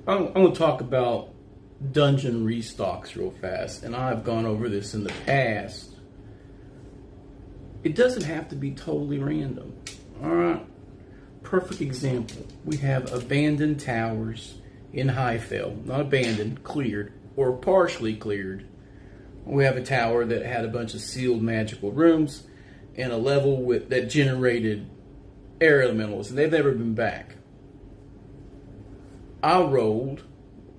I'm going to talk about dungeon restocks real fast, and I've gone over this in the past. It doesn't have to be totally random. All right. Perfect example. We have abandoned towers in Highfell. Not abandoned, cleared, or partially cleared. We have a tower that had a bunch of sealed magical rooms and a level that generated air elementals, and they've never been back. I rolled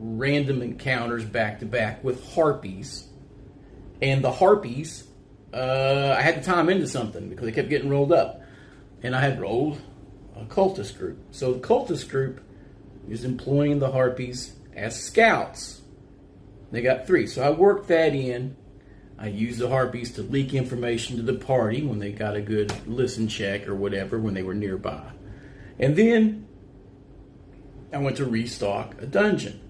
random encounters back to back with harpies, and the harpies, I had to tie them into something because they kept getting rolled up, and I had rolled a cultist group. So the cultist group is employing the harpies as scouts. They got 3, so I worked that in. I used the harpies to leak information to the party when they got a good listen check or whatever when they were nearby, and then I went to restock a dungeon.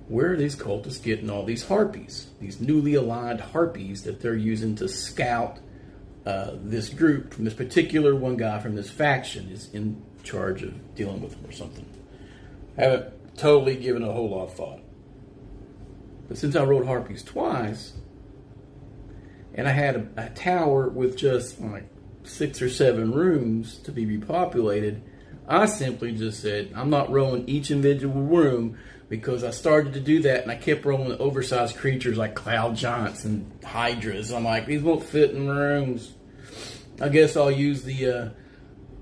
Where are these cultists getting all these harpies? These newly aligned harpies that they're using to scout this group from this particular one guy from this faction is in charge of dealing with them or something. I haven't totally given a whole lot of thought. But since I rolled harpies twice, and I had a tower with just like 6 or 7 rooms to be repopulated, I simply just said, I'm not rolling each individual room, because I started to do that and I kept rolling oversized creatures like cloud giants and hydras. I'm like, these won't fit in rooms. I guess I'll use the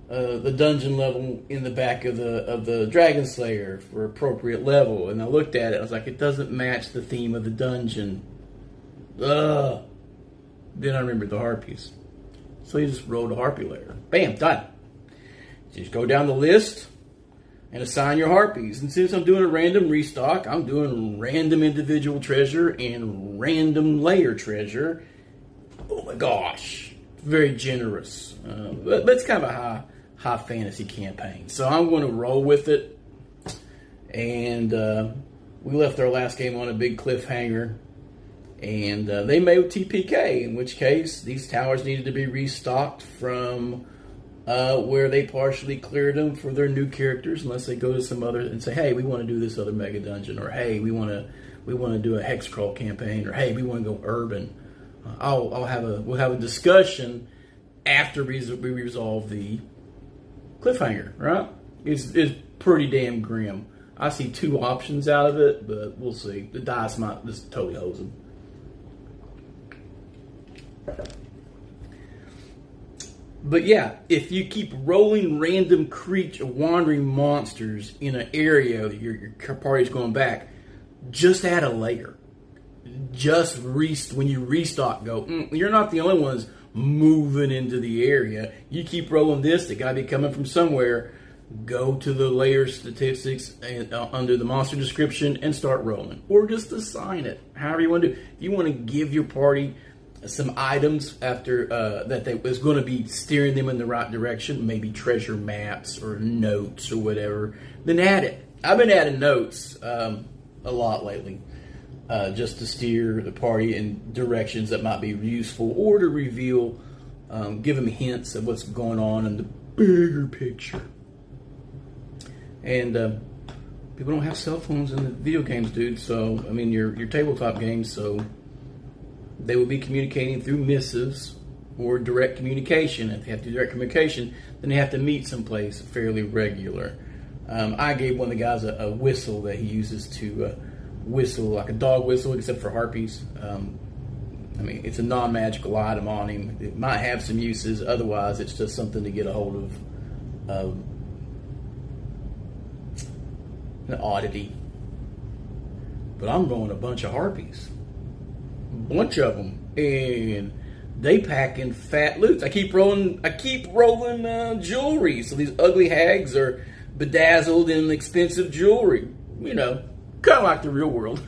dungeon level in the back of the Dragon Slayer for appropriate level. And I looked at it, I was like, it doesn't match the theme of the dungeon. Ugh. Then I remembered the harpies. So you just rolled a harpy layer. Bam, done. You just go down the list and assign your harpies. And since I'm doing a random restock, I'm doing random individual treasure and random layer treasure. Oh my gosh. Very generous. But it's kind of a high fantasy campaign. So I'm going to roll with it. And we left our last game on a big cliffhanger. And they made TPK, in which case these towers needed to be restocked from where they partially cleared them for their new characters, unless they go to some other and say, hey, we want to do this other mega dungeon, or hey, we want to do a hex crawl campaign, or hey, we want to go urban. We'll have a discussion after we resolve the cliffhanger, right? It's pretty damn grim. I see 2 options out of it, but we'll see. The dice might just totally hose them. But yeah, if you keep rolling random wandering monsters in an area that your party's going back, just add a layer. Just when you restock, go, you're not the only ones moving into the area. You keep rolling this, they got to be coming from somewhere. Go to the layer statistics and, under the monster description and start rolling. Or just assign it, however you want to do. If you want to give your party some items after that is going to be steering them in the right direction, maybe treasure maps or notes or whatever, then add it. I've been adding notes a lot lately, just to steer the party in directions that might be useful, or to reveal, give them hints of what's going on in the bigger picture. And people don't have cell phones in the video games, dude. So I mean, your tabletop games, so they will be communicating through missives or direct communication. If they have to do direct communication, then they have to meet someplace fairly regular. I gave one of the guys a whistle that he uses to whistle, like a dog whistle, except for harpies. I mean, it's a non-magical item on him. It might have some uses. Otherwise, it's just something to get a hold of an oddity. But I'm rolling a bunch of harpies. Bunch of them, and they pack in fat loots. I keep rolling jewelry, so these ugly hags are bedazzled in expensive jewelry. You know, kind of like the real world.